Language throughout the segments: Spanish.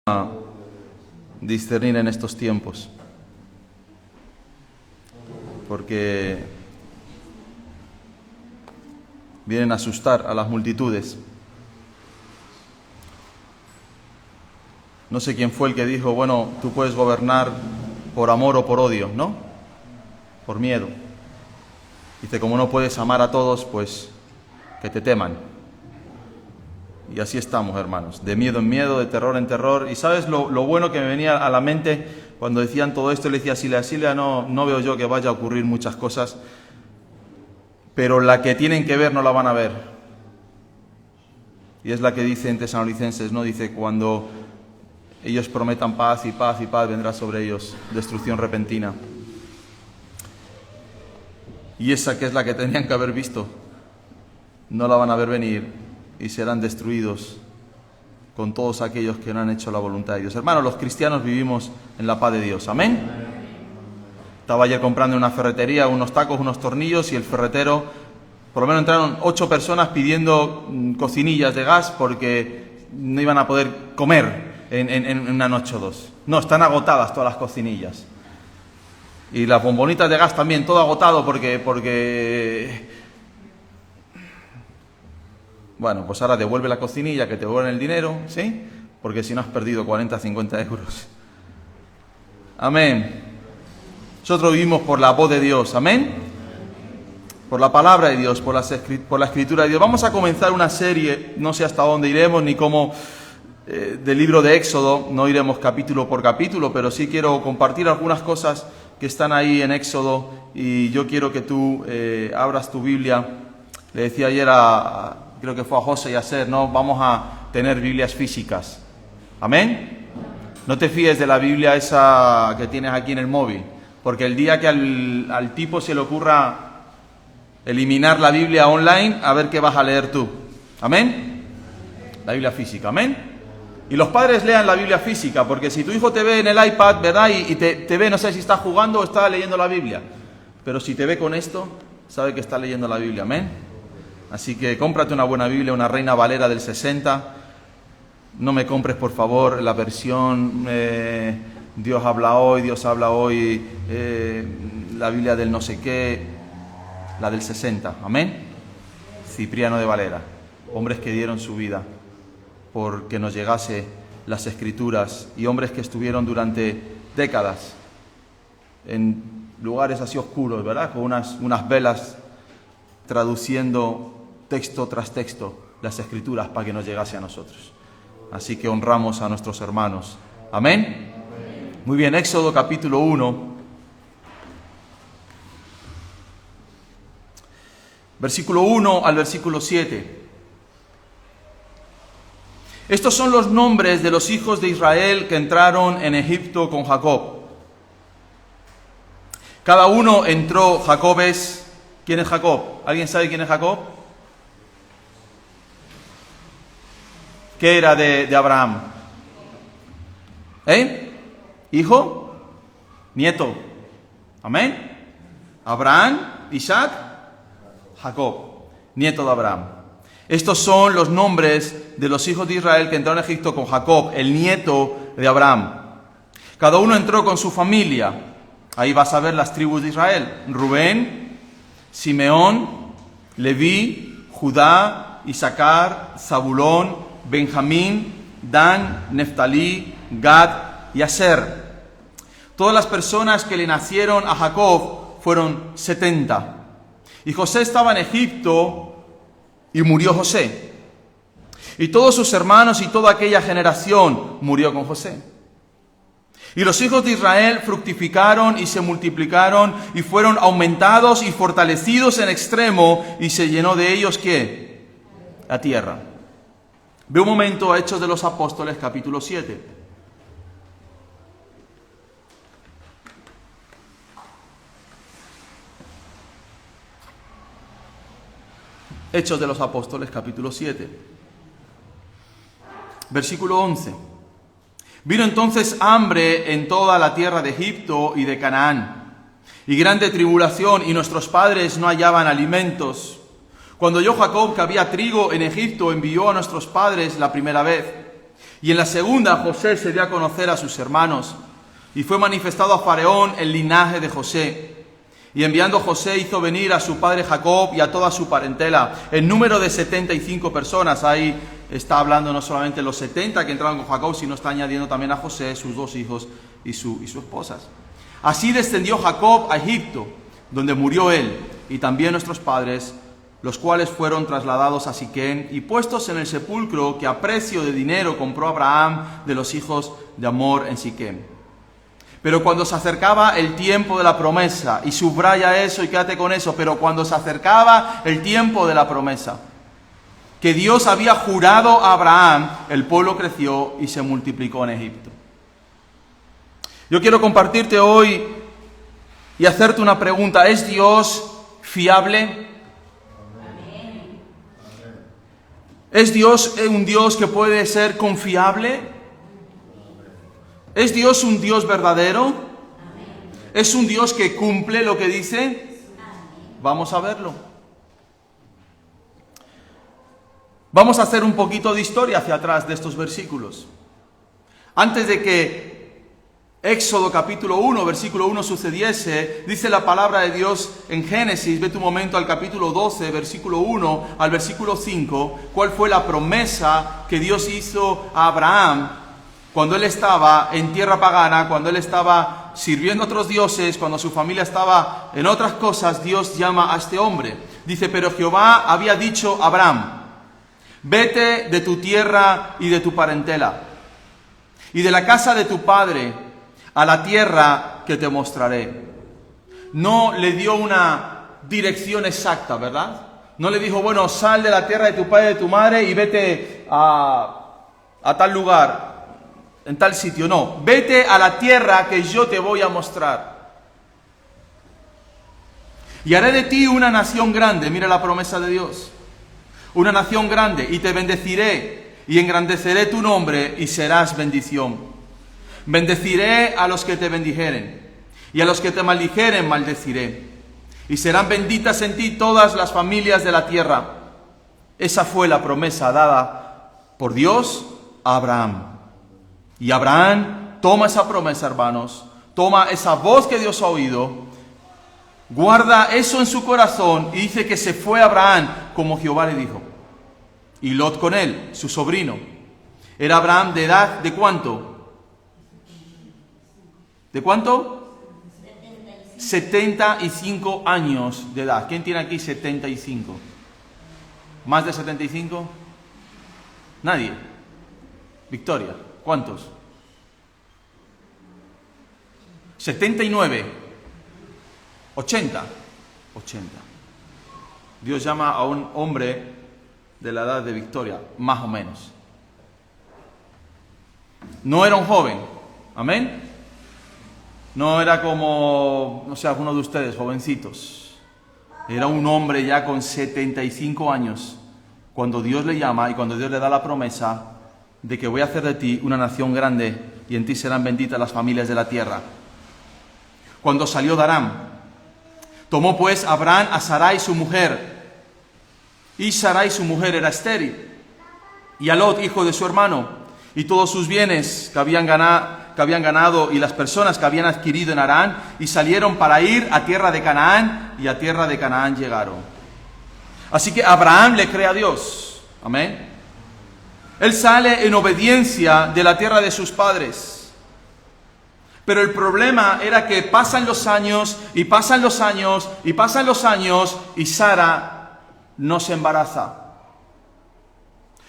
a discernir en estos tiempos, porque vienen a asustar a las multitudes. No sé quién fue el que dijo, bueno, tú puedes gobernar por amor o por odio, ¿no? Por miedo. Dice, como no puedes amar a todos, pues que te teman. Y así estamos, hermanos, de miedo en miedo, de terror en terror. Y ¿sabes lo bueno que me venía a la mente cuando decían todo esto? Le decía a Silvia, no veo yo que vaya a ocurrir muchas cosas, pero la que tienen que ver no la van a ver. Y es la que dice en Tesalonicenses, ¿no? Dice, cuando ellos prometan paz y paz y paz, vendrá sobre ellos destrucción repentina. Y esa que es la que tenían que haber visto, no la van a ver venir y serán destruidos con todos aquellos que no han hecho la voluntad de Dios. Hermanos, los cristianos vivimos en la paz de Dios. Amén. Estaba ayer comprando en una ferretería unos tacos, unos tornillos, y el ferretero, por lo menos entraron 8 personas pidiendo cocinillas de gas porque no iban a poder comer en una noche o dos. No, están agotadas todas las cocinillas. Y las bombonitas de gas también, todo agotado porque... Bueno, pues ahora devuelve la cocinilla, que te devuelven el dinero, ¿sí? Porque si no has perdido 40, 50 euros. Amén. Nosotros vivimos por la voz de Dios, amén. Por la palabra de Dios, por la escritura de Dios. Vamos a comenzar una serie, no sé hasta dónde iremos, ni cómo, del libro de Éxodo. No iremos capítulo por capítulo, pero sí quiero compartir algunas cosas que están ahí en Éxodo. Y yo quiero que tú abras tu Biblia. Le decía ayer creo que fue a José y a Ser, ¿no? Vamos a tener Biblias físicas. ¿Amén? No te fíes de la Biblia esa que tienes aquí en el móvil, porque el día que al tipo se le ocurra eliminar la Biblia online, a ver qué vas a leer tú. ¿Amén? La Biblia física. ¿Amén? Y los padres lean la Biblia física, porque si tu hijo te ve en el iPad, ¿verdad? Y te ve, no sé si está jugando o está leyendo la Biblia, pero si te ve con esto, sabe que está leyendo la Biblia. ¿Amén? Así que cómprate una buena Biblia, una Reina Valera del 60. No me compres, por favor, la versión Dios habla hoy, la Biblia del no sé qué, la del 60. Amén. Cipriano de Valera. Hombres que dieron su vida porque nos llegase las Escrituras, y hombres que estuvieron durante décadas en lugares así oscuros, ¿verdad? Con unas velas traduciendo texto tras texto las Escrituras para que nos llegase a nosotros. Así que honramos a nuestros hermanos. ¿Amén? Muy bien, Éxodo capítulo 1, versículo 1 al versículo 7. Estos son los nombres de los hijos de Israel que entraron en Egipto con Jacob. Cada uno entró. Jacob es... ¿Quién es Jacob? ¿Alguien sabe quién es Jacob? ¿Qué era de Abraham? ¿Hijo? ¿Nieto? ¿Amén? Abraham, Isaac, Jacob, nieto de Abraham. Estos son los nombres de los hijos de Israel que entraron a Egipto con Jacob, el nieto de Abraham. Cada uno entró con su familia. Ahí vas a ver las tribus de Israel: Rubén, Simeón, Leví, Judá, Isaacar, Zabulón, Benjamín, Dan, Neftalí, Gad y Aser. Todas las personas que le nacieron a Jacob fueron 70. Y José estaba en Egipto y murió José. Y todos sus hermanos y toda aquella generación murió con José. Y los hijos de Israel fructificaron y se multiplicaron y fueron aumentados y fortalecidos en extremo, y se llenó de ellos, ¿qué? La tierra. Ve un momento a Hechos de los Apóstoles, capítulo 7. Hechos de los Apóstoles, capítulo 7. Versículo 11. Vino entonces hambre en toda la tierra de Egipto y de Canaán, y grande tribulación, y nuestros padres no hallaban alimentos. Cuando oyó Jacob que había trigo en Egipto, envió a nuestros padres la primera vez. Y en la segunda, José se dio a conocer a sus hermanos, y fue manifestado a Faraón el linaje de José. Y enviando José hizo venir a su padre Jacob y a toda su parentela, en número de 75 personas. Ahí está hablando no solamente los 70 que entraron con Jacob, sino está añadiendo también a José, sus 2 hijos y su esposa. Así descendió Jacob a Egipto, donde murió él, y también nuestros padres, los cuales fueron trasladados a Siquem y puestos en el sepulcro que a precio de dinero compró Abraham de los hijos de Hamor en Siquem. Pero cuando se acercaba el tiempo de la promesa, y subraya eso y quédate con eso, pero cuando se acercaba el tiempo de la promesa, que Dios había jurado a Abraham, el pueblo creció y se multiplicó en Egipto. Yo quiero compartirte hoy y hacerte una pregunta. ¿Es Dios fiable? ¿Es Dios un Dios que puede ser confiable? ¿Es Dios un Dios verdadero? ¿Es un Dios que cumple lo que dice? Vamos a verlo. Vamos a hacer un poquito de historia hacia atrás de estos versículos. Antes de que Éxodo capítulo 1, versículo 1 sucediese, dice la palabra de Dios en Génesis, vete un momento al capítulo 12, versículo 1 al versículo 5, cuál fue la promesa que Dios hizo a Abraham cuando él estaba en tierra pagana, cuando él estaba sirviendo a otros dioses, cuando su familia estaba en otras cosas. Dios llama a este hombre. Dice, pero Jehová había dicho a Abraham, vete de tu tierra y de tu parentela, y de la casa de tu padre, a la tierra que te mostraré. No le dio una dirección exacta, ¿verdad? No le dijo, bueno, sal de la tierra de tu padre y de tu madre y vete a tal lugar, en tal sitio. No, vete a la tierra que yo te voy a mostrar. Y haré de ti una nación grande. Mira la promesa de Dios. Una nación grande, y te bendeciré y engrandeceré tu nombre y serás bendición. Bendeciré a los que te bendijeren, y a los que te maldijeren maldeciré. Y serán benditas en ti todas las familias de la tierra. Esa fue la promesa dada por Dios a Abraham. Y Abraham toma esa promesa, hermanos, toma esa voz que Dios ha oído, guarda eso en su corazón y dice que se fue Abraham como Jehová le dijo. Y Lot con él, su sobrino. Era Abraham de edad ¿de cuánto? ¿De cuánto? 75 años de edad. ¿Quién tiene aquí 75? ¿Más de 75? Nadie. Victoria, ¿cuántos? 79. 80. Dios llama a un hombre de la edad de Victoria, más o menos. No era un joven, amén. No era como, no sé, algunos de ustedes, jovencitos. Era un hombre ya con 75 años, cuando Dios le llama y cuando Dios le da la promesa de que voy a hacer de ti una nación grande y en ti serán benditas las familias de la tierra. Cuando salió de Aram, tomó pues Abraham a Sarai su mujer, y Sarai su mujer era estéril, y a Lot, hijo de su hermano, y todos sus bienes que habían ganado y las personas que habían adquirido en Harán, y salieron para ir a tierra de Canaán, y a tierra de Canaán llegaron. Así que Abraham le cree a Dios. Amén. Él sale en obediencia de la tierra de sus padres. Pero el problema era que pasan los años, y pasan los años, y pasan los años, y Sara no se embaraza.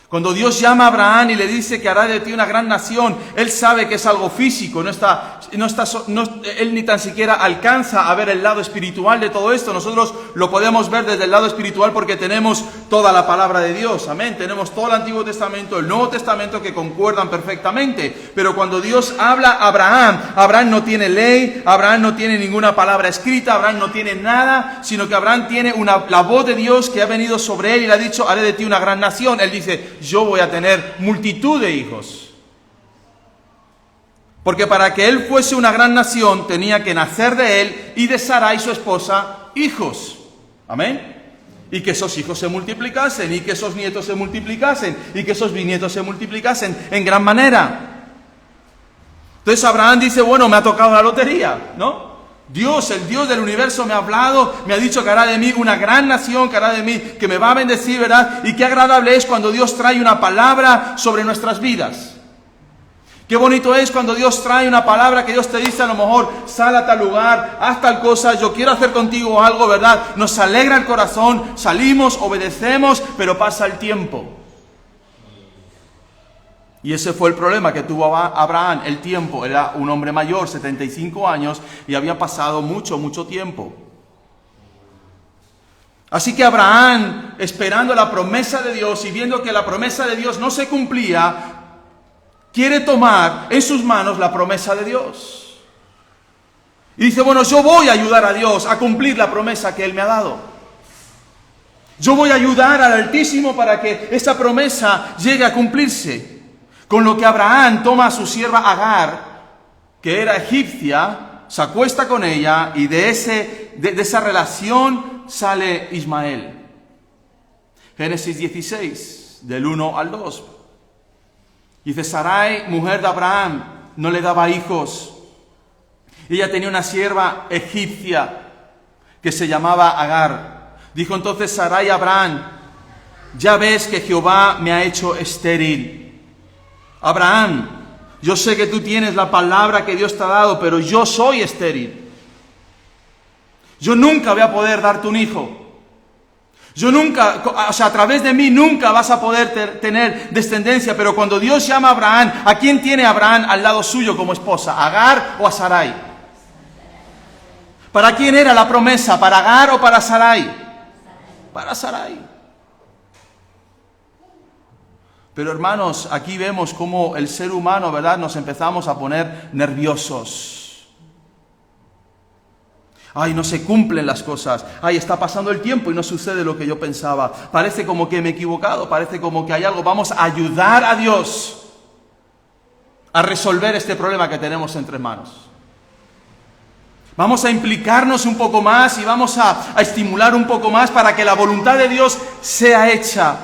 Cuando Dios llama a Abraham y le dice que hará de ti una gran nación, él sabe que es algo físico, él ni tan siquiera alcanza a ver el lado espiritual de todo esto. Nosotros lo podemos ver desde el lado espiritual porque tenemos toda la palabra de Dios, amén. Tenemos todo el Antiguo Testamento, el Nuevo Testamento que concuerdan perfectamente. Pero cuando Dios habla a Abraham, Abraham no tiene ley, Abraham no tiene ninguna palabra escrita, Abraham no tiene nada, sino que Abraham tiene la voz de Dios que ha venido sobre él y le ha dicho, haré de ti una gran nación. Él dice, yo voy a tener multitud de hijos. Porque para que él fuese una gran nación, tenía que nacer de él y de Sarai, su esposa, hijos. Amén. y que esos hijos se multiplicasen, y que esos nietos se multiplicasen, y que esos bisnietos se multiplicasen en gran manera. Entonces Abraham dice, bueno, me ha tocado la lotería, ¿no? Dios, el Dios del universo me ha hablado, me ha dicho que hará de mí una gran nación, que hará de mí, que me va a bendecir, ¿verdad? Y qué agradable es cuando Dios trae una palabra sobre nuestras vidas. Qué bonito es cuando Dios trae una palabra que Dios te dice, a lo mejor, sal a tal lugar, haz tal cosa, yo quiero hacer contigo algo, ¿verdad? Nos alegra el corazón, salimos, obedecemos, pero pasa el tiempo. Y ese fue el problema que tuvo Abraham, el tiempo. Era un hombre mayor, 75 años, y había pasado mucho tiempo. Así que Abraham, esperando la promesa de Dios y viendo que la promesa de Dios no se cumplía, quiere tomar en sus manos la promesa de Dios. Y dice, bueno, yo voy a ayudar a Dios a cumplir la promesa que Él me ha dado. Yo voy a ayudar al Altísimo para que esa promesa llegue a cumplirse. Con lo que Abraham toma a su sierva Agar, que era egipcia, se acuesta con ella y de esa relación sale Ismael. Génesis 16, del 1 al 2. Dice, Sarai, mujer de Abraham, no le daba hijos. Ella tenía una sierva egipcia que se llamaba Agar. Dijo entonces Sarai a Abraham, ya ves que Jehová me ha hecho estéril. Abraham, yo sé que tú tienes la palabra que Dios te ha dado, pero yo soy estéril. Yo nunca voy a poder darte un hijo. Yo nunca, a través de mí nunca vas a poder tener descendencia, pero cuando Dios llama a Abraham, ¿a quién tiene Abraham al lado suyo como esposa? ¿A Agar o a Sarai? ¿Para quién era la promesa? ¿Para Agar o para Sarai? Para Sarai. Pero hermanos, aquí vemos cómo el ser humano, ¿verdad?, nos empezamos a poner nerviosos. Ay, no se cumplen las cosas. Ay, está pasando el tiempo y no sucede lo que yo pensaba. Parece como que me he equivocado, parece como que hay algo. Vamos a ayudar a Dios a resolver este problema que tenemos entre manos. Vamos a implicarnos un poco más y vamos a estimular un poco más para que la voluntad de Dios sea hecha.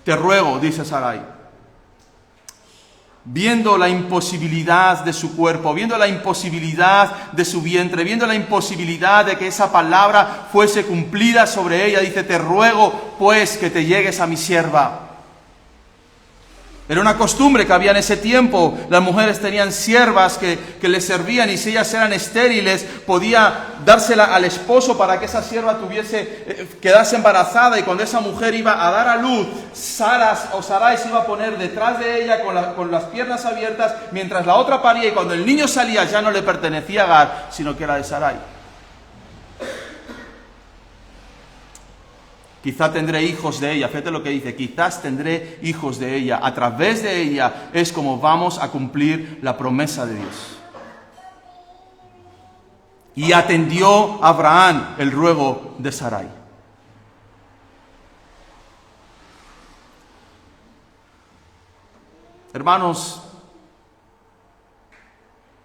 Te ruego, dice Sarai, viendo la imposibilidad de su cuerpo, viendo la imposibilidad de su vientre, viendo la imposibilidad de que esa palabra fuese cumplida sobre ella, dice, te ruego pues que te llegues a mi sierva. Era una costumbre que había en ese tiempo. Las mujeres tenían siervas que les servían, y si ellas eran estériles, podía dársela al esposo para que esa sierva quedase embarazada, y cuando esa mujer iba a dar a luz, Sarai se iba a poner detrás de ella con las piernas abiertas, mientras la otra paría, y cuando el niño salía ya no le pertenecía a Agar, sino que era de Sarai. Quizá tendré hijos de ella, fíjate lo que dice, quizás tendré hijos de ella. A través de ella es como vamos a cumplir la promesa de Dios. Y atendió Abraham el ruego de Sarai. Hermanos,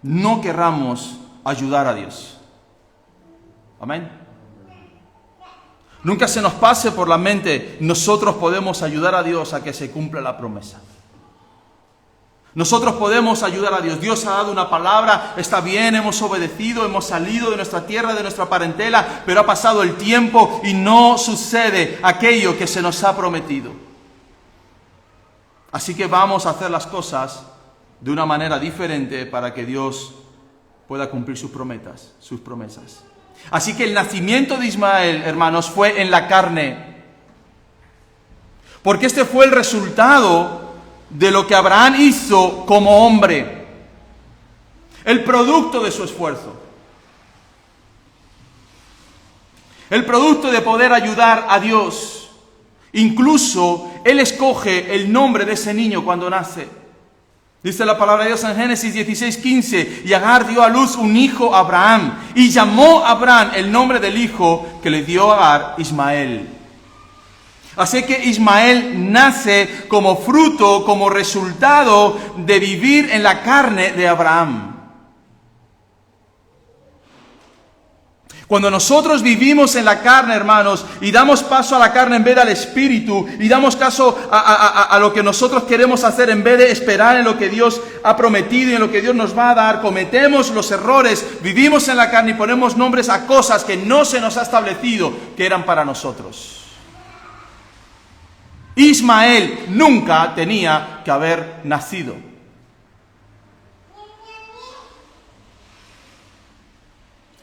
no querramos ayudar a Dios. Amén. Nunca se nos pase por la mente, nosotros podemos ayudar a Dios a que se cumpla la promesa. Nosotros podemos ayudar a Dios. Dios ha dado una palabra, está bien, hemos obedecido, hemos salido de nuestra tierra, de nuestra parentela, pero ha pasado el tiempo y no sucede aquello que se nos ha prometido. Así que vamos a hacer las cosas de una manera diferente para que Dios pueda cumplir sus promesas. Así que el nacimiento de Ismael, hermanos, fue en la carne. Porque este fue el resultado de lo que Abraham hizo como hombre. El producto de su esfuerzo. El producto de poder ayudar a Dios. Incluso él escoge el nombre de ese niño cuando nace. Dice la palabra de Dios en Génesis 16:15, y Agar dio a luz un hijo a Abraham, y llamó a Abraham el nombre del hijo que le dio a Agar, Ismael. Así que Ismael nace como fruto, como resultado de vivir en la carne de Abraham. Cuando nosotros vivimos en la carne, hermanos, y damos paso a la carne en vez del Espíritu, y damos caso a lo que nosotros queremos hacer en vez de esperar en lo que Dios ha prometido y en lo que Dios nos va a dar, cometemos los errores, vivimos en la carne y ponemos nombres a cosas que no se nos ha establecido que eran para nosotros. Ismael nunca tenía que haber nacido.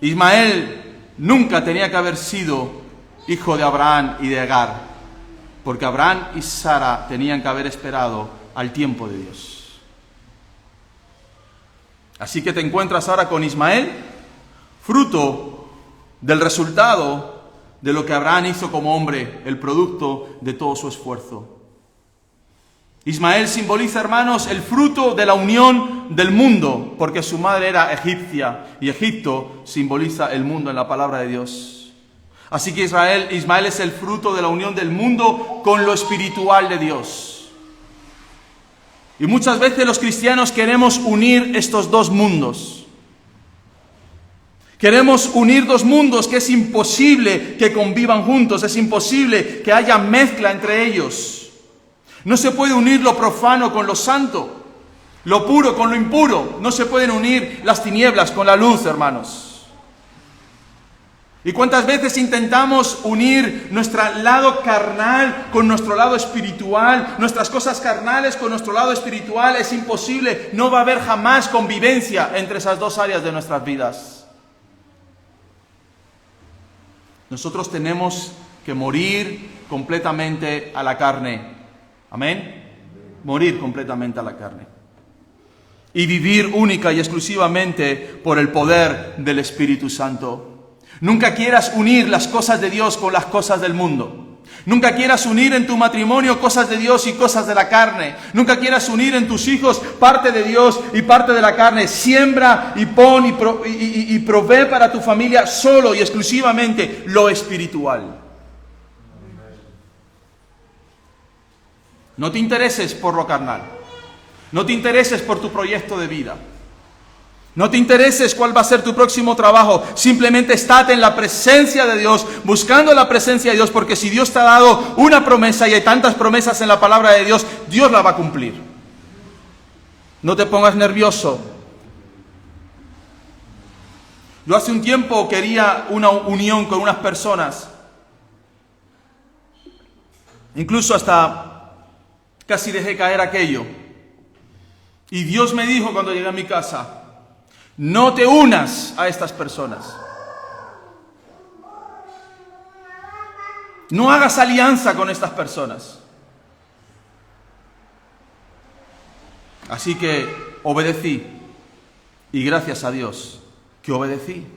Ismael nunca tenía que haber sido hijo de Abraham y de Agar, porque Abraham y Sara tenían que haber esperado al tiempo de Dios. Así que te encuentras ahora con Ismael, fruto del resultado de lo que Abraham hizo como hombre, el producto de todo su esfuerzo. Ismael simboliza, hermanos, el fruto de la unión del mundo, porque su madre era egipcia y Egipto simboliza el mundo en la palabra de Dios. Así que Ismael es el fruto de la unión del mundo con lo espiritual de Dios. Y muchas veces los cristianos queremos unir estos dos mundos. Queremos unir dos mundos que es imposible que convivan juntos, es imposible que haya mezcla entre ellos. No se puede unir lo profano con lo santo, lo puro con lo impuro. No se pueden unir las tinieblas con la luz, hermanos. ¿Y cuántas veces intentamos unir nuestro lado carnal con nuestro lado espiritual? Nuestras cosas carnales con nuestro lado espiritual. Es imposible, no va a haber jamás convivencia entre esas dos áreas de nuestras vidas. Nosotros tenemos que morir completamente a la carne. Amén. Morir completamente a la carne. Y vivir única y exclusivamente por el poder del Espíritu Santo. Nunca quieras unir las cosas de Dios con las cosas del mundo. Nunca quieras unir en tu matrimonio cosas de Dios y cosas de la carne. Nunca quieras unir en tus hijos parte de Dios y parte de la carne. Siembra y pon y provee para tu familia solo y exclusivamente lo espiritual. No te intereses por lo carnal. No te intereses por tu proyecto de vida. No te intereses cuál va a ser tu próximo trabajo. Simplemente estate en la presencia de Dios, buscando la presencia de Dios, porque si Dios te ha dado una promesa y hay tantas promesas en la palabra de Dios, Dios la va a cumplir. No te pongas nervioso. Yo hace un tiempo quería una unión con unas personas. Incluso hasta casi dejé caer aquello. Y Dios me dijo cuando llegué a mi casa: no te unas a estas personas. No hagas alianza con estas personas. Así que obedecí. Y gracias a Dios que obedecí.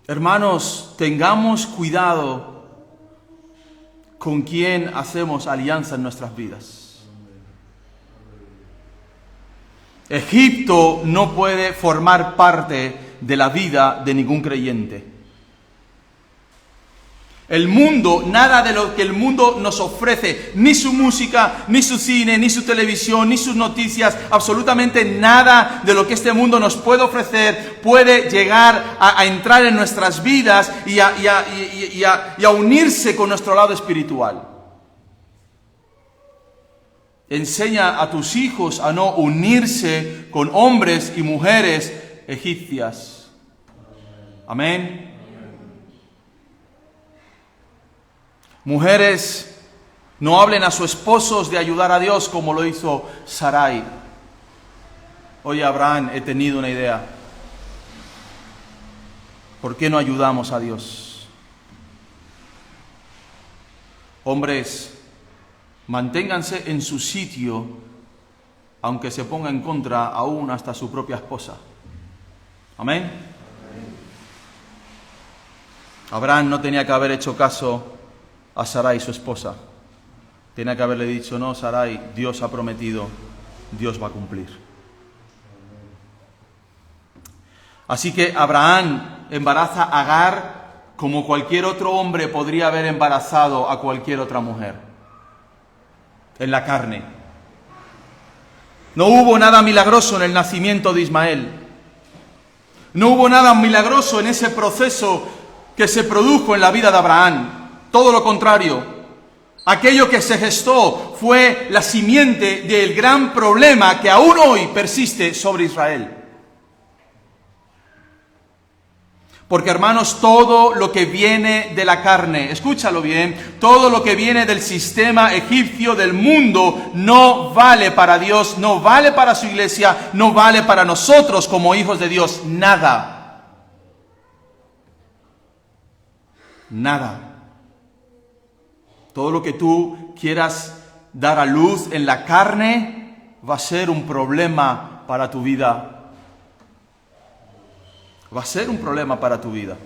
Hermanos, tengamos cuidado con quién hacemos alianza en nuestras vidas. Egipto no puede formar parte de la vida de ningún creyente. El mundo, nada de lo que el mundo nos ofrece, ni su música, ni su cine, ni su televisión, ni sus noticias, absolutamente nada de lo que este mundo nos puede ofrecer puede llegar a entrar en nuestras vidas y a unirse con nuestro lado espiritual. Enseña a tus hijos a no unirse con hombres y mujeres egipcias. Amén. Mujeres, no hablen a sus esposos de ayudar a Dios como lo hizo Sarai. Oye, Abraham, he tenido una idea. ¿Por qué no ayudamos a Dios? Hombres, manténganse en su sitio, aunque se ponga en contra aún hasta su propia esposa. Amén. Abraham no tenía que haber hecho caso a Sarai, su esposa. Tenía que haberle dicho: no, Sarai, Dios ha prometido, Dios va a cumplir. Así que Abraham embaraza a Agar como cualquier otro hombre podría haber embarazado a cualquier otra mujer, en la carne. No hubo nada milagroso en el nacimiento de Ismael. No hubo nada milagroso en ese proceso que se produjo en la vida de Abraham. Todo lo contrario. Aquello que se gestó fue la simiente del gran problema que aún hoy persiste sobre Israel. Porque, hermanos, todo lo que viene de la carne, escúchalo bien, todo lo que viene del sistema egipcio del mundo no vale para Dios, no vale para su iglesia, no vale para nosotros como hijos de Dios, nada. Nada. Todo lo que tú quieras dar a luz en la carne va a ser un problema para tu vida. Va a ser un problema para tu vida.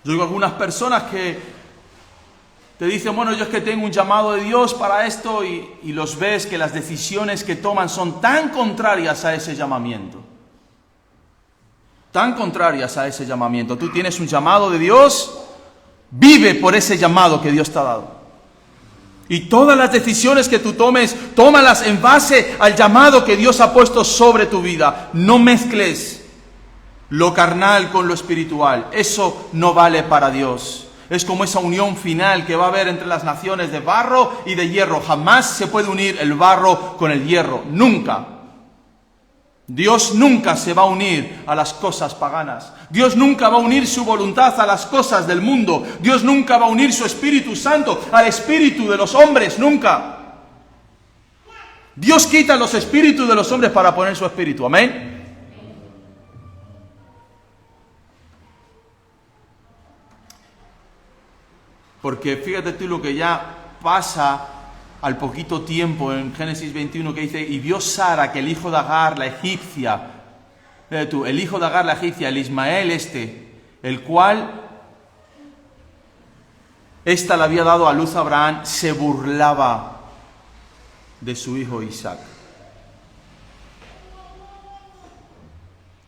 Yo digo a algunas personas que te dicen, bueno, yo es que tengo un llamado de Dios para esto, y los ves que las decisiones que toman son tan contrarias a ese llamamiento. Tan contrarias a ese llamamiento. Tú tienes un llamado de Dios, vive por ese llamado que Dios te ha dado. Y todas las decisiones que tú tomes, tómalas en base al llamado que Dios ha puesto sobre tu vida. No mezcles lo carnal con lo espiritual. Eso no vale para Dios. Es como esa unión final que va a haber entre las naciones de barro y de hierro. Jamás se puede unir el barro con el hierro. Nunca. Dios nunca se va a unir a las cosas paganas. Dios nunca va a unir su voluntad a las cosas del mundo. Dios nunca va a unir su Espíritu Santo al espíritu de los hombres, nunca. Dios quita los espíritus de los hombres para poner su espíritu, amén. Porque fíjate tú lo que ya pasa al poquito tiempo en Génesis 21, que dice, y vio Sara que el hijo de Agar, la egipcia, el hijo de Agar, la egipcia, el Ismael el cual ésta le había dado a luz a Abraham, se burlaba de su hijo Isaac.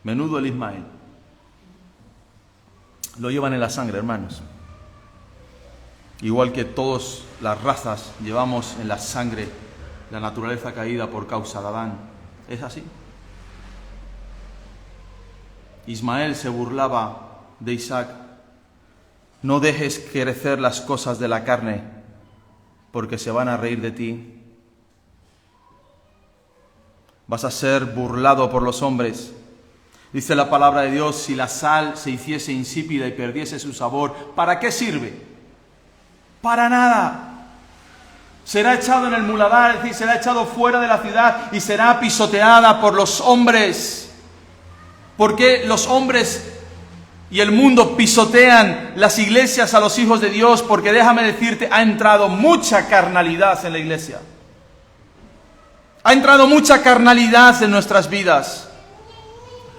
Menudo el Ismael. Lo llevan en la sangre, hermanos. Igual que todas las razas llevamos en la sangre la naturaleza caída por causa de Adán. ¿Es así? Ismael se burlaba de Isaac. No dejes crecer las cosas de la carne, porque se van a reír de ti. Vas a ser burlado por los hombres. Dice la palabra de Dios, si la sal se hiciese insípida y perdiese su sabor, ¿para qué sirve? Para nada. Será echado en el muladar, es decir, será echado fuera de la ciudad y será pisoteada por los hombres. ¿Por qué los hombres y el mundo pisotean las iglesias a los hijos de Dios? Porque déjame decirte, ha entrado mucha carnalidad en la iglesia. Ha entrado mucha carnalidad en nuestras vidas.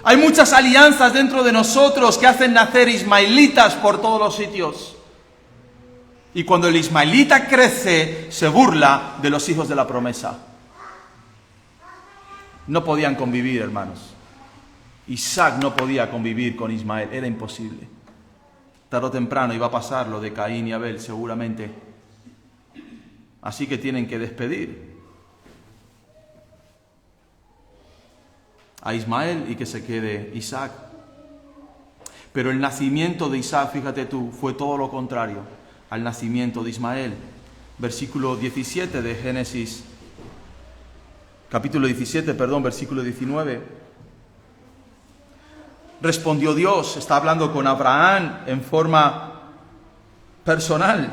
Hay muchas alianzas dentro de nosotros que hacen nacer ismaelitas por todos los sitios. Y cuando el ismaelita crece, se burla de los hijos de la promesa. No podían convivir, hermanos. Isaac no podía convivir con Ismael, era imposible. Tarde o temprano iba a pasar lo de Caín y Abel, seguramente. Así que tienen que despedir a Ismael y que se quede Isaac. Pero el nacimiento de Isaac, fíjate tú, fue todo lo contrario al nacimiento de Ismael. Versículo 17 de Génesis, capítulo 17, versículo 19. Respondió Dios, está hablando con Abraham en forma personal.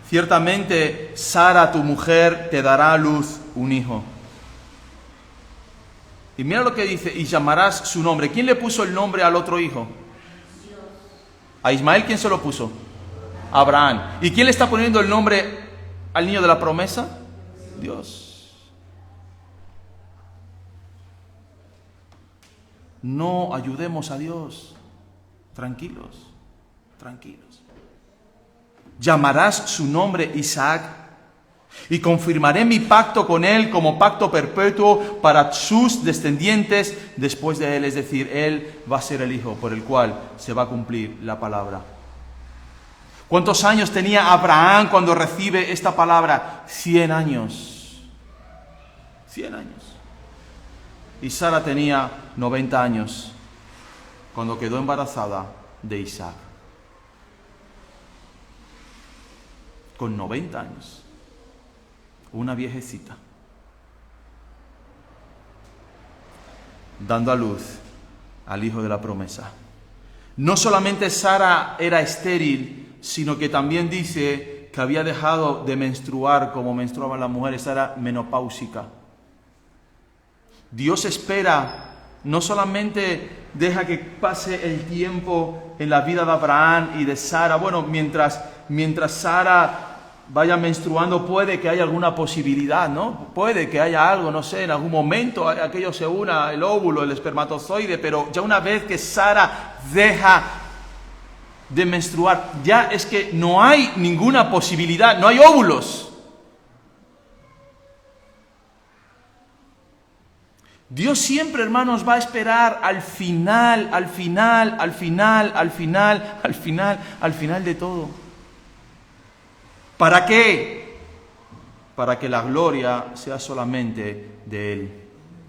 Ciertamente Sara, tu mujer, te dará a luz un hijo. Y mira lo que dice, y llamarás su nombre. ¿Quién le puso el nombre al otro hijo? ¿A Ismael quién se lo puso? Abraham. ¿Y quién le está poniendo el nombre al niño de la promesa? Dios. No ayudemos a Dios. Tranquilos, tranquilos. Llamarás su nombre Isaac y confirmaré mi pacto con él como pacto perpetuo para sus descendientes después de él. Es decir, él va a ser el hijo por el cual se va a cumplir la palabra. ¿Cuántos años tenía Abraham cuando recibe esta palabra? 100 años. 100 años. y Sara tenía 90 años cuando quedó embarazada de Isaac. Con 90 años. Una viejecita. Dando a luz al hijo de la promesa. No solamente Sara era estéril, sino que también dice que había dejado de menstruar como menstruaban las mujeres, era menopáusica. Dios espera, no solamente deja que pase el tiempo en la vida de Abraham y de Sara. Bueno, mientras Sara vaya menstruando, puede que haya alguna posibilidad, ¿no? Puede que haya algo, no sé, en algún momento aquello se una, el óvulo, el espermatozoide, pero ya una vez que Sara deja de menstruar, ya es que no hay ninguna posibilidad, no hay óvulos. Dios siempre, hermanos, va a esperar al final de todo. ¿Para qué? Para que la gloria sea solamente de Él.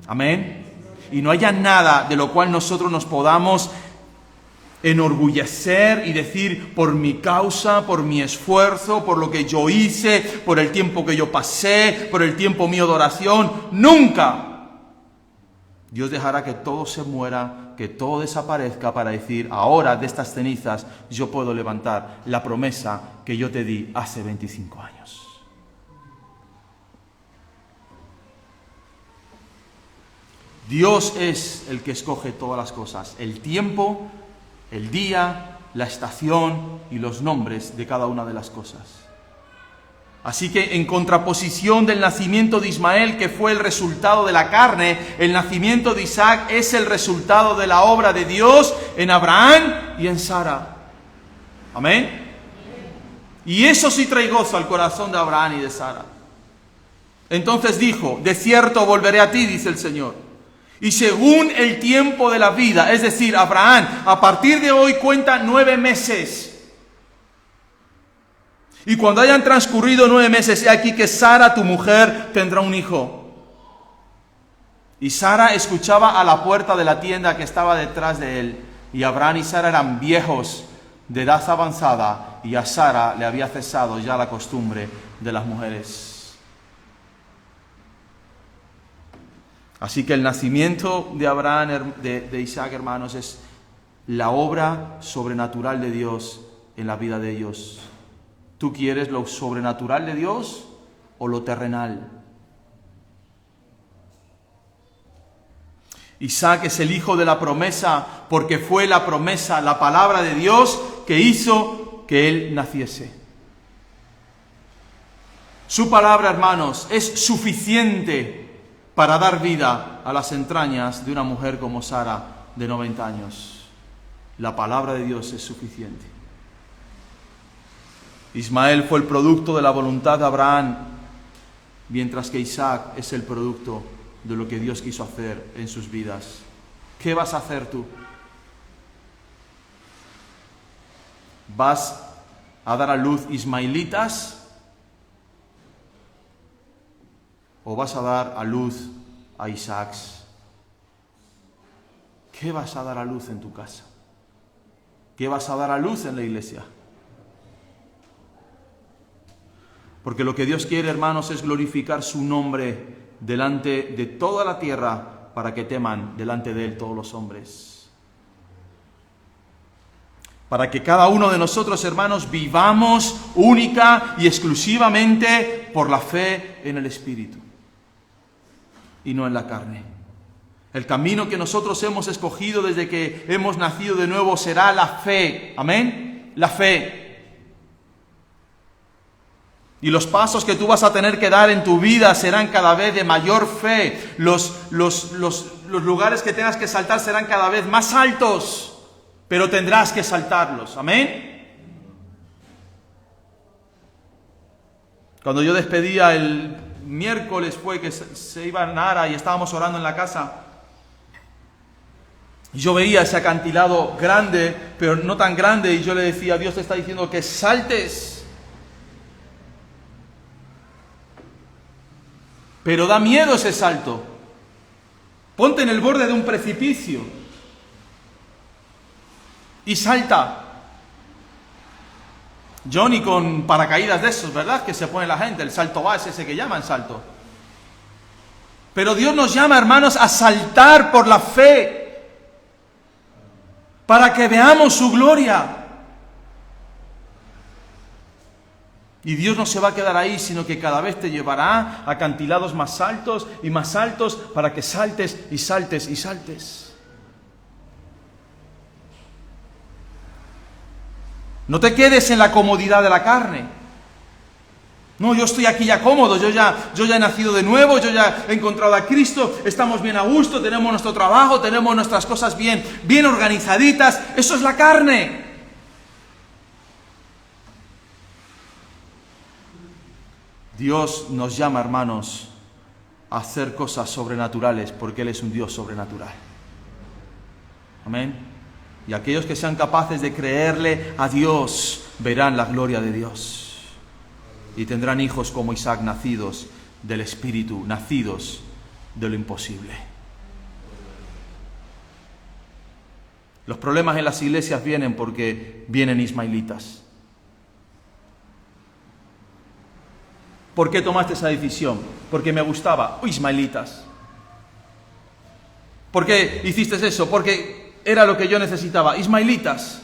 Amén. Y no haya nada de lo cual nosotros nos podamos enorgullecer y decir, por mi causa, por mi esfuerzo, por lo que yo hice, por el tiempo que yo pasé, por el tiempo mío de oración. ¡Nunca! Dios dejará que todo se muera, que todo desaparezca para decir, ahora de estas cenizas yo puedo levantar la promesa que yo te di hace 25 años. Dios es el que escoge todas las cosas, el tiempo, el día, la estación y los nombres de cada una de las cosas. Así que en contraposición del nacimiento de Ismael, que fue el resultado de la carne, el nacimiento de Isaac es el resultado de la obra de Dios en Abraham y en Sara. Amén. Y eso sí trae gozo al corazón de Abraham y de Sara. Entonces dijo, de cierto volveré a ti, dice el Señor. Y según el tiempo de la vida, es decir, Abraham, a partir de hoy cuenta 9 meses. Y cuando hayan transcurrido 9 meses, he aquí que Sara, tu mujer, tendrá un hijo. Y Sara escuchaba a la puerta de la tienda que estaba detrás de él. Y Abraham y Sara eran viejos, de edad avanzada, y a Sara le había cesado ya la costumbre de las mujeres. Así que el nacimiento de Abraham, de Isaac, hermanos, es la obra sobrenatural de Dios en la vida de ellos. ¿Tú quieres lo sobrenatural de Dios o lo terrenal? Isaac es el hijo de la promesa porque fue la promesa, la palabra de Dios que hizo que él naciese. Su palabra, hermanos, es suficiente para dar vida a las entrañas de una mujer como Sara de 90 años. La palabra de Dios es suficiente. Ismael fue el producto de la voluntad de Abraham, mientras que Isaac es el producto de lo que Dios quiso hacer en sus vidas. ¿Qué vas a hacer tú? ¿Vas a dar a luz ismaelitas? ¿O vas a dar a luz a Isaacs? ¿Qué vas a dar a luz en tu casa? ¿Qué vas a dar a luz en la iglesia? Porque lo que Dios quiere, hermanos, es glorificar su nombre delante de toda la tierra para que teman delante de Él todos los hombres. Para que cada uno de nosotros, hermanos, vivamos única y exclusivamente por la fe en el Espíritu y no en la carne. El camino que nosotros hemos escogido desde que hemos nacido de nuevo será la fe. Amén. La fe. Y los pasos que tú vas a tener que dar en tu vida serán cada vez de mayor fe. Los lugares que tengas que saltar serán cada vez más altos, pero tendrás que saltarlos. Amén. Cuando yo despedía el miércoles fue que se iba a Nara y estábamos orando en la casa. Yo veía ese acantilado grande, pero no tan grande, y yo le decía, Dios te está diciendo que saltes. Pero da miedo ese salto. Ponte en el borde de un precipicio y salta. Johnny con paracaídas de esos, ¿verdad? Que se pone la gente, el salto base, ese que llaman salto. Pero Dios nos llama, hermanos, a saltar por la fe, para que veamos su gloria. Y Dios no se va a quedar ahí, sino que cada vez te llevará a acantilados más altos y más altos, para que saltes y saltes y saltes. No te quedes en la comodidad de la carne. No, yo estoy aquí ya cómodo, yo ya he nacido de nuevo, yo ya he encontrado a Cristo, estamos bien a gusto, tenemos nuestro trabajo, tenemos nuestras cosas bien organizaditas. Eso es la carne. Dios nos llama, hermanos, a hacer cosas sobrenaturales, porque Él es un Dios sobrenatural. Amén. Y aquellos que sean capaces de creerle a Dios verán la gloria de Dios. Y tendrán hijos como Isaac, nacidos del Espíritu, nacidos de lo imposible. Los problemas en las iglesias vienen porque vienen ismaelitas. ¿Por qué tomaste esa decisión? Porque me gustaba. Ismaelitas. ¿Por qué hiciste eso? Porque era lo que yo necesitaba. Ismaelitas.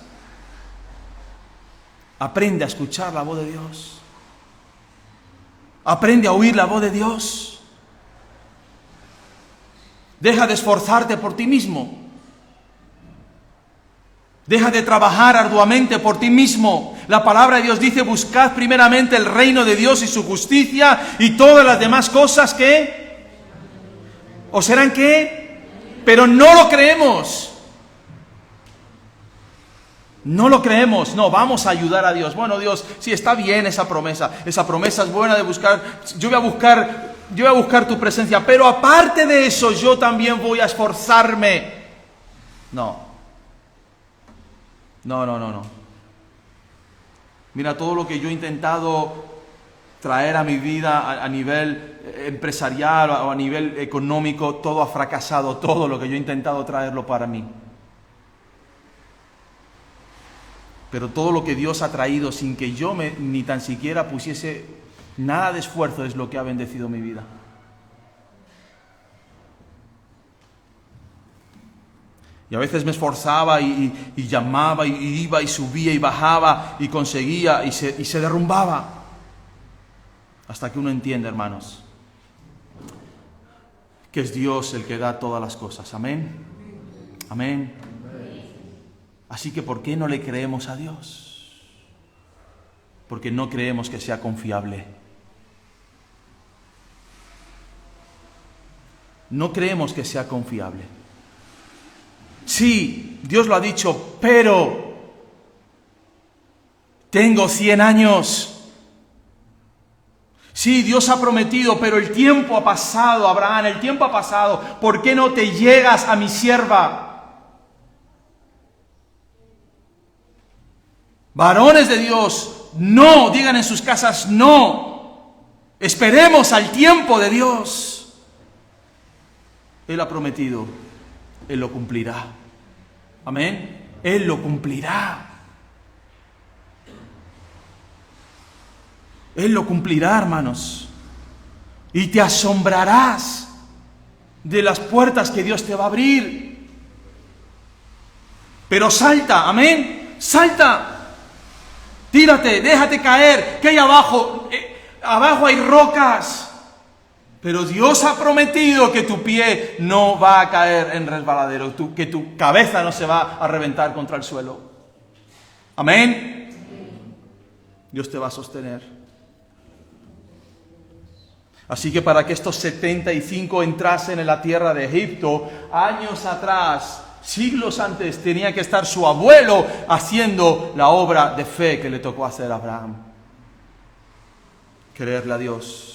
Aprende a escuchar la voz de Dios. Aprende a oír la voz de Dios. Deja de esforzarte por ti mismo. Deja de trabajar arduamente por ti mismo. La palabra de Dios dice: buscad primeramente el reino de Dios y su justicia, y todas las demás cosas que os serán ¿qué? Pero no lo creemos. No lo creemos. No, vamos a ayudar a Dios. Bueno, Dios, sí, está bien esa promesa es buena de buscar. Yo voy a buscar tu presencia, pero aparte de eso yo también voy a esforzarme. No. Mira, todo lo que yo he intentado traer a mi vida a nivel empresarial o a nivel económico, todo ha fracasado, todo lo que yo he intentado traerlo para mí. Pero todo lo que Dios ha traído sin que yo ni tan siquiera pusiese nada de esfuerzo es lo que ha bendecido mi vida. Y a veces me esforzaba y llamaba y iba y subía y bajaba y conseguía y se derrumbaba. Hasta que uno entiende, hermanos, que es Dios el que da todas las cosas. Amén. Amén. Así que ¿por qué no le creemos a Dios? Porque no creemos que sea confiable. No creemos que sea confiable. Sí, Dios lo ha dicho, pero tengo 100 años. Sí, Dios ha prometido, pero el tiempo ha pasado, Abraham, el tiempo ha pasado. ¿Por qué no te llegas a mi sierva? Varones de Dios, no, digan en sus casas, no. Esperemos al tiempo de Dios. Él ha prometido, Él lo cumplirá. Amén. Él lo cumplirá. Él lo cumplirá, hermanos. Y te asombrarás de las puertas que Dios te va a abrir. Pero salta, amén. Salta. Tírate, déjate caer. ¿Qué hay abajo? Abajo hay rocas. Pero Dios ha prometido que tu pie no va a caer en resbaladero, que tu cabeza no se va a reventar contra el suelo. Amén. Dios te va a sostener. Así que para que estos 75 entrasen en la tierra de Egipto, años atrás, siglos antes, tenía que estar su abuelo haciendo la obra de fe que le tocó hacer a Abraham. Creerle a Dios.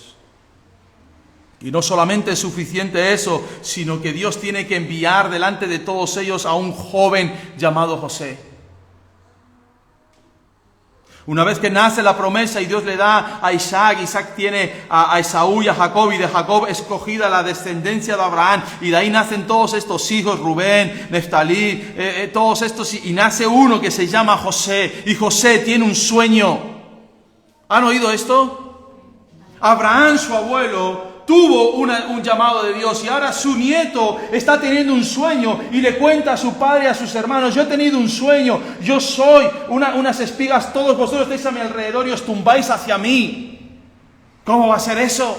Y no solamente es suficiente eso, sino que Dios tiene que enviar delante de todos ellos a un joven llamado José. Una vez que nace la promesa y Dios le da a Isaac, Isaac tiene a Esaú y a Jacob, y de Jacob escogida la descendencia de Abraham, y de ahí nacen todos estos hijos, Rubén, Neftalí, todos estos, y nace uno que se llama José, y José tiene un sueño. ¿Han oído esto? Abraham, su abuelo, tuvo un llamado de Dios, y ahora su nieto está teniendo un sueño y le cuenta a su padre y a sus hermanos: yo he tenido un sueño, yo soy unas espigas, todos vosotros estáis a mi alrededor y os tumbáis hacia mí. ¿Cómo va a ser eso?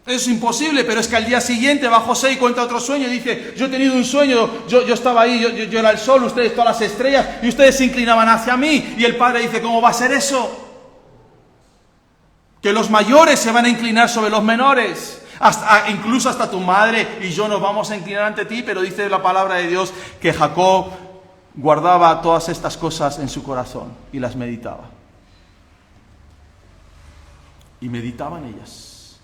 Eso es imposible. Pero es que al día siguiente va José y cuenta otro sueño y dice: yo he tenido un sueño, yo estaba ahí, yo era el sol, ustedes todas las estrellas, y ustedes se inclinaban hacia mí. Y el padre dice: ¿cómo va a ser eso? Que los mayores se van a inclinar sobre los menores. Incluso hasta tu madre y yo nos vamos a inclinar ante ti. Pero dice la palabra de Dios que Jacob guardaba todas estas cosas en su corazón y las meditaba. Y meditaba en ellas.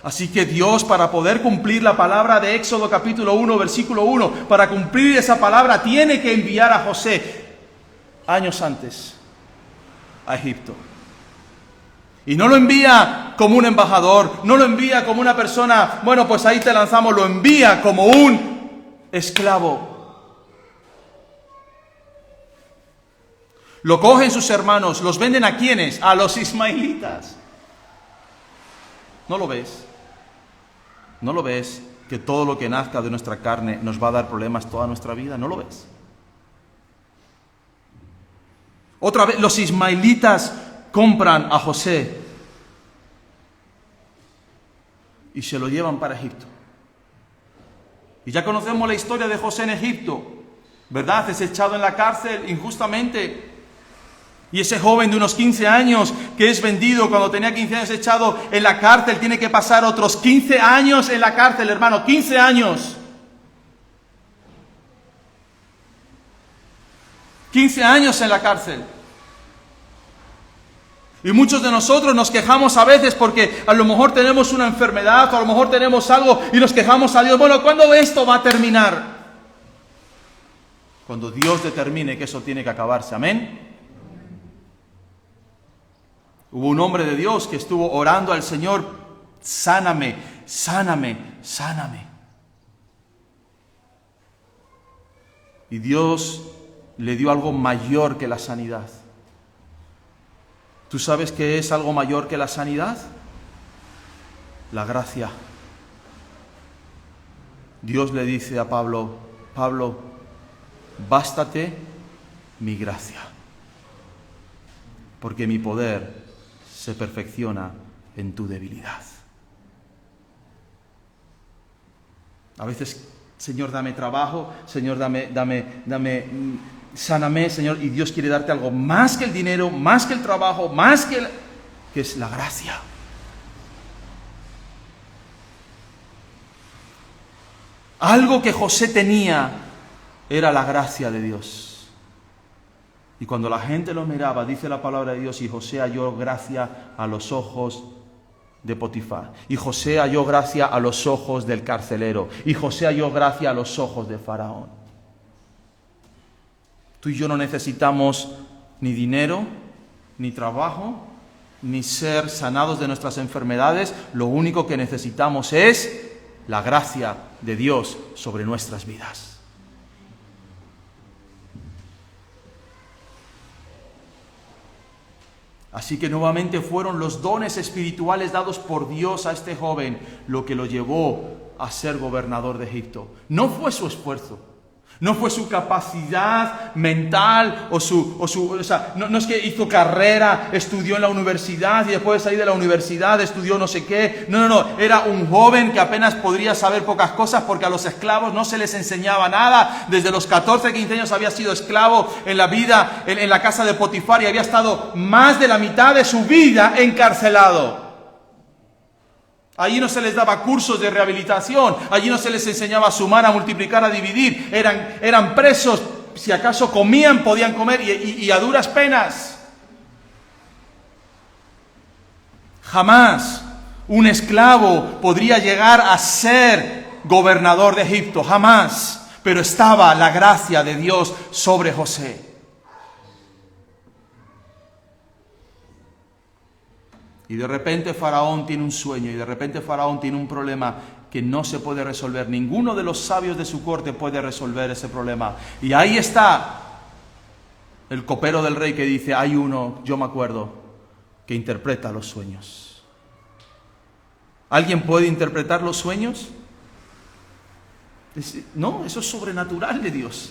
Así que Dios, para poder cumplir la palabra de Éxodo capítulo 1, versículo 1, para cumplir esa palabra tiene que enviar a José años antes a Egipto. Y no lo envía como un embajador, no lo envía como una persona, bueno, pues ahí te lanzamos, lo envía como un esclavo. Lo cogen sus hermanos, los venden ¿a quiénes? A los ismaelitas. ¿No lo ves? ¿No lo ves que todo lo que nazca de nuestra carne nos va a dar problemas toda nuestra vida? ¿No lo ves? Otra vez, los ismaelitas compran a José y se lo llevan para Egipto. Y ya conocemos la historia de José en Egipto, ¿verdad? Es echado en la cárcel injustamente. Y ese joven de unos 15 años que es vendido cuando tenía 15 años echado en la cárcel, tiene que pasar otros 15 años en la cárcel, hermano, 15 años. 15 años en la cárcel. Y muchos de nosotros nos quejamos a veces porque a lo mejor tenemos una enfermedad o a lo mejor tenemos algo y nos quejamos a Dios: bueno, ¿cuándo esto va a terminar? Cuando Dios determine que eso tiene que acabarse. Amén. Hubo un hombre de Dios que estuvo orando al Señor: sáname, sáname, sáname. Y Dios le dio algo mayor que la sanidad. ¿Tú sabes qué es algo mayor que la sanidad? La gracia. Dios le dice a Pablo: Pablo, bástate mi gracia, porque mi poder se perfecciona en tu debilidad. A veces: Señor, dame trabajo, Señor, dame, sáname, Señor, y Dios quiere darte algo más que el dinero, más que el trabajo, más que es la gracia. Algo que José tenía era la gracia de Dios. Y cuando la gente lo miraba, dice la palabra de Dios, y José halló gracia a los ojos de Potifar, y José halló gracia a los ojos del carcelero, y José halló gracia a los ojos de Faraón. Tú y yo no necesitamos ni dinero, ni trabajo, ni ser sanados de nuestras enfermedades. Lo único que necesitamos es la gracia de Dios sobre nuestras vidas. Así que nuevamente fueron los dones espirituales dados por Dios a este joven lo que lo llevó a ser gobernador de Egipto. No fue su esfuerzo, no fue su capacidad mental o sea, no es que hizo carrera, estudió en la universidad y después de salir de la universidad estudió no sé qué. No, era un joven que apenas podría saber pocas cosas porque a los esclavos no se les enseñaba nada. Desde los 14, 15 años había sido esclavo en la vida, en la casa de Potifar, y había estado más de la mitad de su vida encarcelado. Allí no se les daba cursos de rehabilitación, allí no se les enseñaba a sumar, a multiplicar, a dividir. Eran presos, si acaso comían, podían comer y a duras penas. Jamás un esclavo podría llegar a ser gobernador de Egipto, jamás. Pero estaba la gracia de Dios sobre José. Y de repente Faraón tiene un sueño, y de repente Faraón tiene un problema que no se puede resolver. Ninguno de los sabios de su corte puede resolver ese problema. Y ahí está el copero del rey que dice, hay uno, yo me acuerdo, que interpreta los sueños. ¿Alguien puede interpretar los sueños? No, eso es sobrenatural de Dios.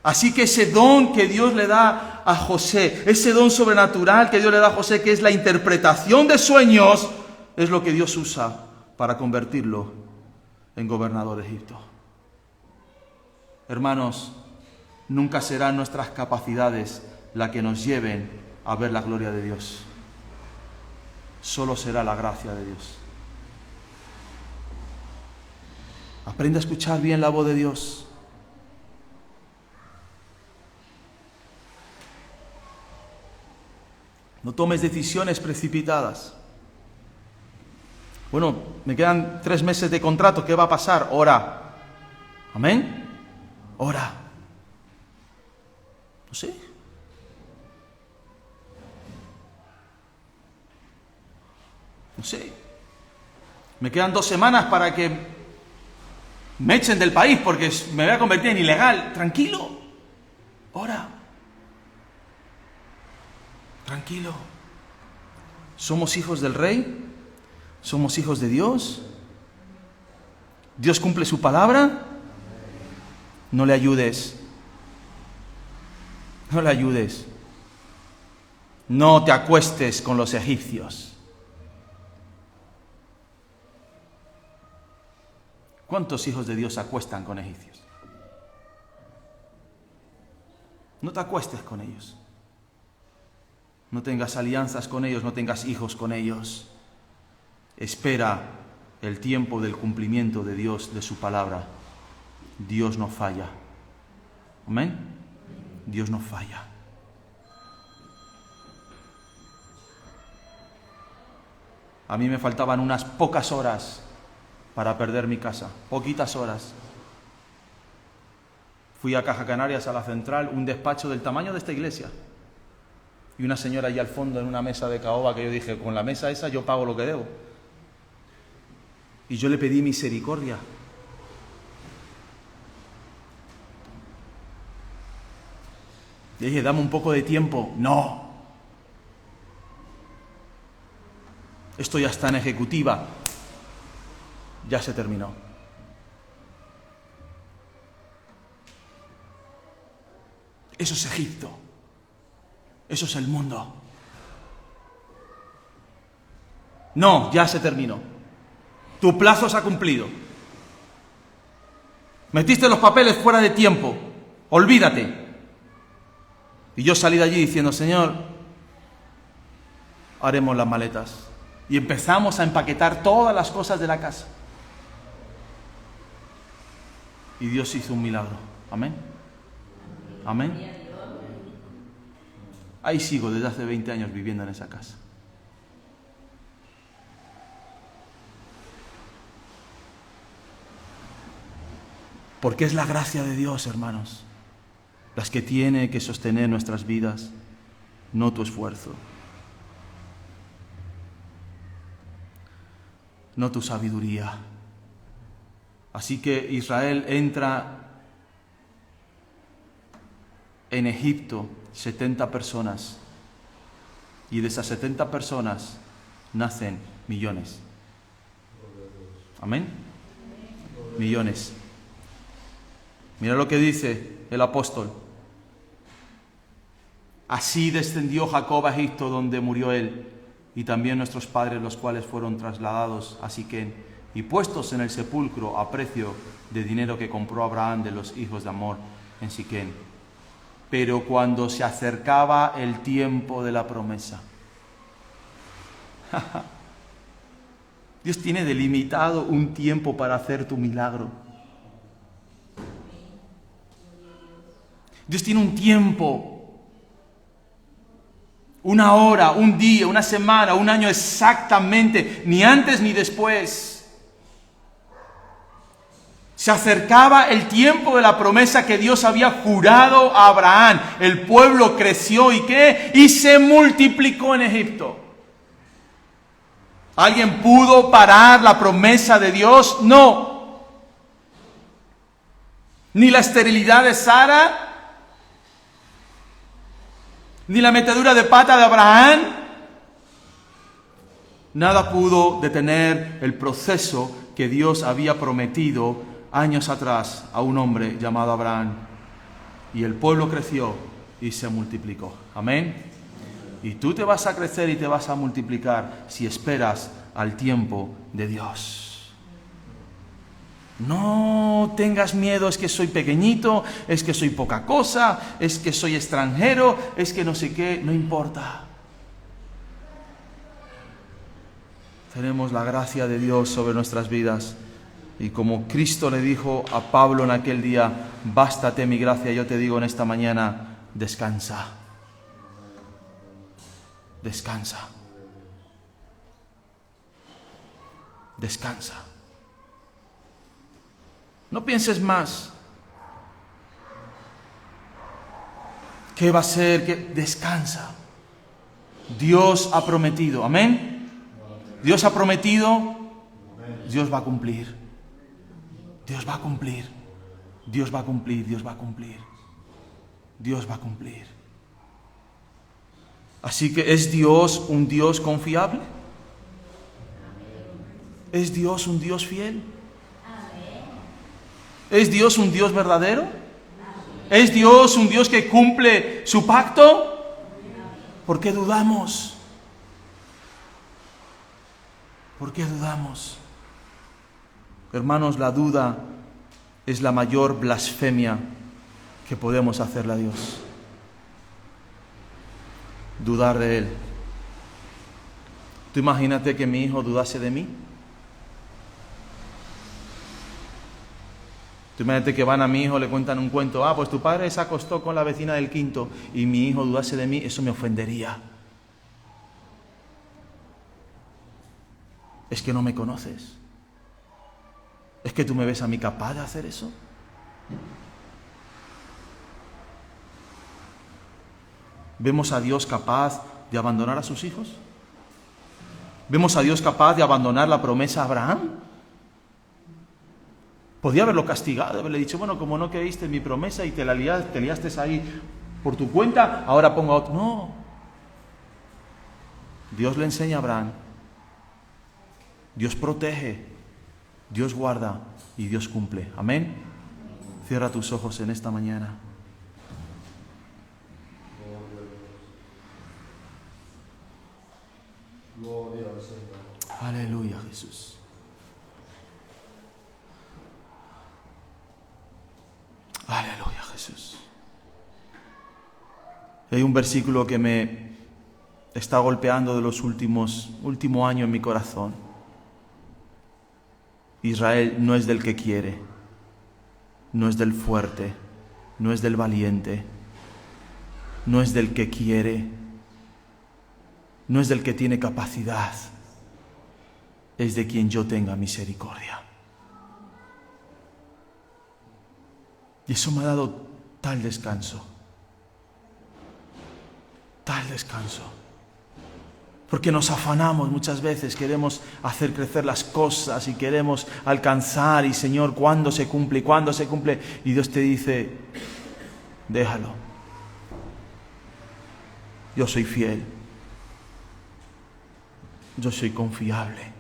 Así que ese don que Dios le da a José, ese don sobrenatural que Dios le da a José, que es la interpretación de sueños, es lo que Dios usa para convertirlo en gobernador de Egipto. Hermanos, nunca serán nuestras capacidades las que nos lleven a ver la gloria de Dios. Solo será la gracia de Dios. Aprende a escuchar bien la voz de Dios. No tomes decisiones precipitadas. Bueno, me quedan 3 meses de contrato, ¿qué va a pasar? Ora. ¿Amén? Ora. No sé. No sé. Me quedan 2 semanas para que me echen del país porque me voy a convertir en ilegal. Tranquilo. Ora. Tranquilo. Somos hijos del Rey. Somos hijos de Dios. Dios cumple su palabra. No le ayudes. No le ayudes. No te acuestes con los egipcios. ¿Cuántos hijos de Dios se acuestan con egipcios? No te acuestes con ellos. No tengas alianzas con ellos, no tengas hijos con ellos. Espera el tiempo del cumplimiento de Dios, de su palabra. Dios no falla. ¿Amén? Dios no falla. A mí me faltaban unas pocas horas para perder mi casa. Poquitas horas. Fui a Caja Canarias, a la central, un despacho del tamaño de esta iglesia. Y una señora allí al fondo en una mesa de caoba que yo dije, con la mesa esa yo pago lo que debo. Y yo le pedí misericordia. Le dije, dame un poco de tiempo. No. Esto ya está en ejecutiva. Ya se terminó. Eso es Egipto. Eso es el mundo. No, ya se terminó. Tu plazo se ha cumplido. Metiste los papeles fuera de tiempo. Olvídate. Y yo salí de allí diciendo, Señor, haremos las maletas. Y empezamos a empaquetar todas las cosas de la casa. Y Dios hizo un milagro. Amén. Amén. Ahí sigo desde hace 20 años viviendo en esa casa. Porque es la gracia de Dios, hermanos, las que tiene que sostener nuestras vidas, no tu esfuerzo, no tu sabiduría. Así que Israel entra en Egipto 70 personas y de esas 70 personas nacen millones. Amén. Millones. Mira lo que dice el apóstol. Así descendió Jacob a Egipto, donde murió él, y también nuestros padres, los cuales fueron trasladados a Siquén y puestos en el sepulcro a precio de dinero que compró Abraham de los hijos de Amor en Siquén. Pero cuando se acercaba el tiempo de la promesa, Dios tiene delimitado un tiempo para hacer tu milagro. Dios tiene un tiempo, una hora, un día, una semana, un año exactamente, ni antes ni después. Se acercaba el tiempo de la promesa que Dios había jurado a Abraham. El pueblo creció y ¿qué? Y se multiplicó en Egipto. ¿Alguien pudo parar la promesa de Dios? No. Ni la esterilidad de Sara, ni la metedura de pata de Abraham. Nada pudo detener el proceso que Dios había prometido años atrás a un hombre llamado Abraham. Y el pueblo creció y se multiplicó. Amén. Y tú te vas a crecer y te vas a multiplicar si esperas al tiempo de Dios. No tengas miedo, es que soy pequeñito, es que soy poca cosa, es que soy extranjero, es que no sé qué, no importa. Tenemos la gracia de Dios sobre nuestras vidas. Y como Cristo le dijo a Pablo en aquel día, bástate mi gracia, yo te digo en esta mañana, descansa. Descansa. Descansa. No pienses más. ¿Qué va a ser? Descansa. Dios ha prometido. Amén. Dios ha prometido. Dios va a cumplir. Dios va a cumplir. Dios va a cumplir. Dios va a cumplir. Dios va a cumplir. Así que ¿es Dios un Dios confiable? ¿Es Dios un Dios fiel? ¿Es Dios un Dios verdadero? ¿Es Dios un Dios que cumple su pacto? ¿Por qué dudamos? ¿Por qué dudamos? Hermanos, la duda es la mayor blasfemia que podemos hacerle a Dios. Dudar de Él. Tú imagínate que mi hijo dudase de mí. Tú imagínate que van a mi hijo, le cuentan un cuento. Pues tu padre se acostó con la vecina del quinto y mi hijo dudase de mí. Eso me ofendería. Es que no me conoces. ¿Es que tú me ves a mí capaz de hacer eso? ¿Vemos a Dios capaz de abandonar a sus hijos? ¿Vemos a Dios capaz de abandonar la promesa a Abraham? Podía haberlo castigado, haberle dicho, bueno, como no creíste en mi promesa y te liaste ahí por tu cuenta, ahora pongo a otro. No. Dios le enseña a Abraham. Dios protege. Dios guarda y Dios cumple. Amén. Cierra tus ojos en esta mañana. Aleluya, Jesús. Aleluya, Jesús. Hay un versículo que me está golpeando de los último año en mi corazón. Israel no es del que quiere, no es del fuerte, no es del valiente, no es del que quiere, no es del que tiene capacidad, es de quien yo tenga misericordia. Y eso me ha dado tal descanso, tal descanso. Porque nos afanamos muchas veces, queremos hacer crecer las cosas y queremos alcanzar y Señor, ¿cuándo se cumple? ¿Y cuándo se cumple? Y Dios te dice, déjalo. Yo soy fiel. Yo soy confiable.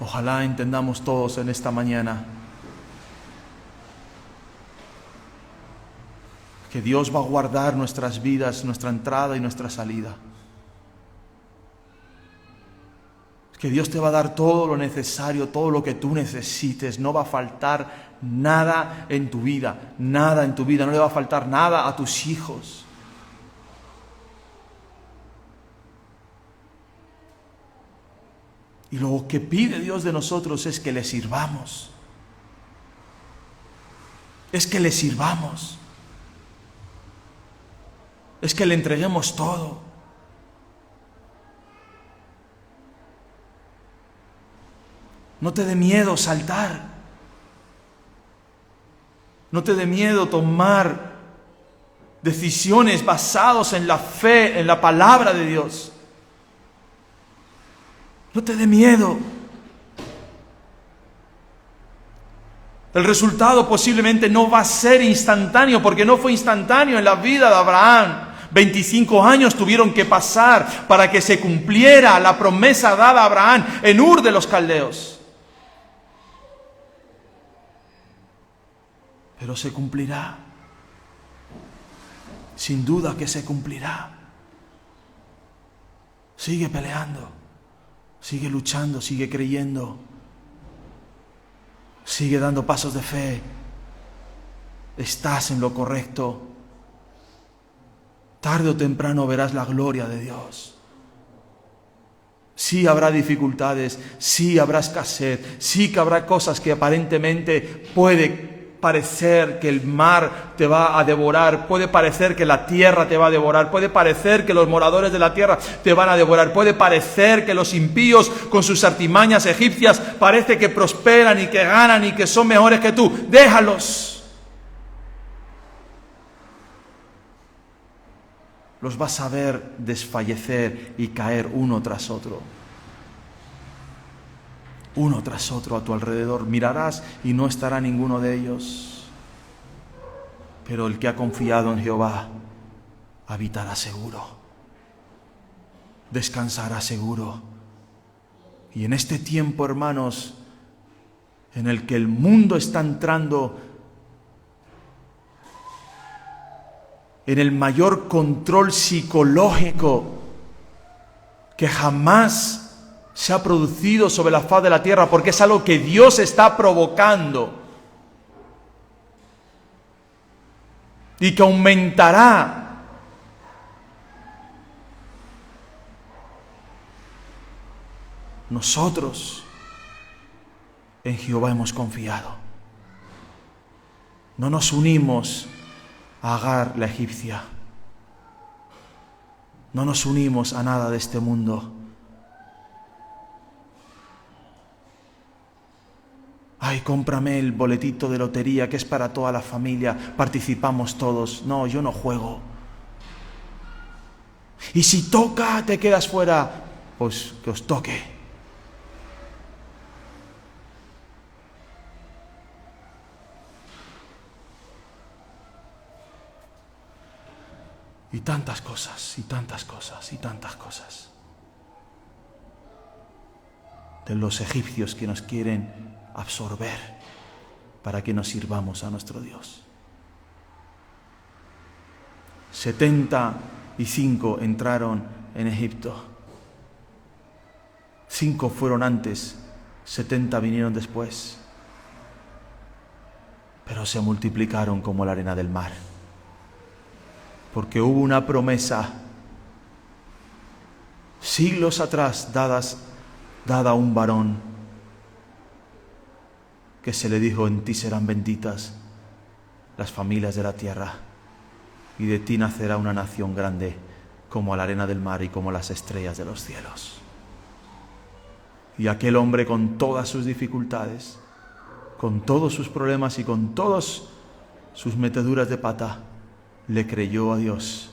Ojalá entendamos todos en esta mañana que Dios va a guardar nuestras vidas, nuestra entrada y nuestra salida. Que Dios te va a dar todo lo necesario, todo lo que tú necesites. No va a faltar nada en tu vida, nada en tu vida. No le va a faltar nada a tus hijos. Y lo que pide Dios de nosotros es que le sirvamos. Es que le sirvamos. Es que le entreguemos todo. No te dé miedo saltar. No te dé miedo tomar decisiones basadas en la fe, en la palabra de Dios. No te dé miedo. El resultado posiblemente no va a ser instantáneo, porque no fue instantáneo en la vida de Abraham. 25 años tuvieron que pasar para que se cumpliera la promesa dada a Abraham en Ur de los Caldeos. Pero se cumplirá. Sin duda que se cumplirá. Sigue peleando, sigue luchando, sigue creyendo, sigue dando pasos de fe. Estás en lo correcto. Tarde o temprano verás la gloria de Dios. Sí habrá dificultades, sí habrá escasez, sí que habrá cosas que aparentemente puede parecer que el mar te va a devorar, puede parecer que la tierra te va a devorar, puede parecer que los moradores de la tierra te van a devorar, puede parecer que los impíos con sus artimañas egipcias parece que prosperan y que ganan y que son mejores que tú. Déjalos. Los vas a ver desfallecer y caer uno tras otro. Uno tras otro a tu alrededor. Mirarás y no estará ninguno de ellos. Pero el que ha confiado en Jehová habitará seguro. Descansará seguro. Y en este tiempo, hermanos, en el que el mundo está entrando en el mayor control psicológico que jamás se ha producido sobre la faz de la tierra, porque es algo que Dios está provocando y que aumentará. Nosotros en Jehová hemos confiado. No nos unimos a Agar la egipcia. No nos unimos a nada de este mundo. Ay, cómprame el boletito de lotería que es para toda la familia, participamos todos. No, yo no juego. Y si toca, te quedas fuera, pues que os toque. Y tantas cosas, y tantas cosas, y tantas cosas. De los egipcios que nos quieren absorber para que nos sirvamos a nuestro Dios. 75 entraron en Egipto. 5 fueron antes, 70 vinieron después. Pero se multiplicaron como la arena del mar. Porque hubo una promesa siglos atrás dada a un varón que se le dijo: en ti serán benditas las familias de la tierra y de ti nacerá una nación grande como la arena del mar y como las estrellas de los cielos. Y aquel hombre, con todas sus dificultades, con todos sus problemas y con todas sus meteduras de pata, le creyó a Dios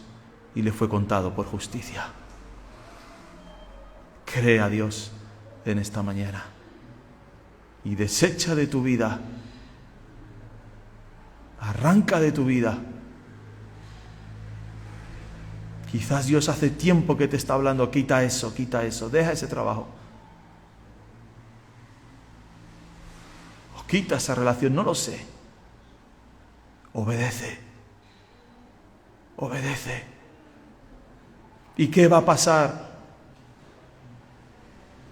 y le fue contado por justicia. Cree a Dios en esta mañana y desecha de tu vida, arranca de tu vida. Quizás Dios hace tiempo que te está hablando: quita eso, deja ese trabajo, o quita esa relación, no lo sé. Obedece. ¿Y qué va a pasar?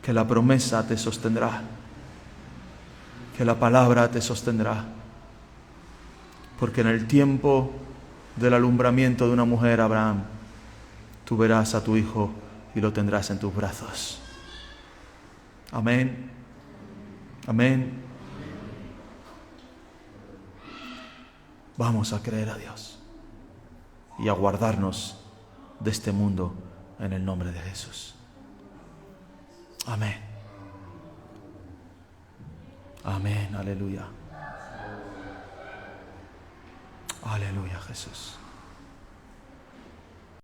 Que la promesa te sostendrá, que la palabra te sostendrá, porque en el tiempo del alumbramiento de una mujer, Abraham, tú verás a tu hijo y lo tendrás en tus brazos. Amén. Amén. Vamos a creer a Dios y a guardarnos de este mundo en el nombre de Jesús. Amén. Amén. Aleluya. Aleluya, Jesús.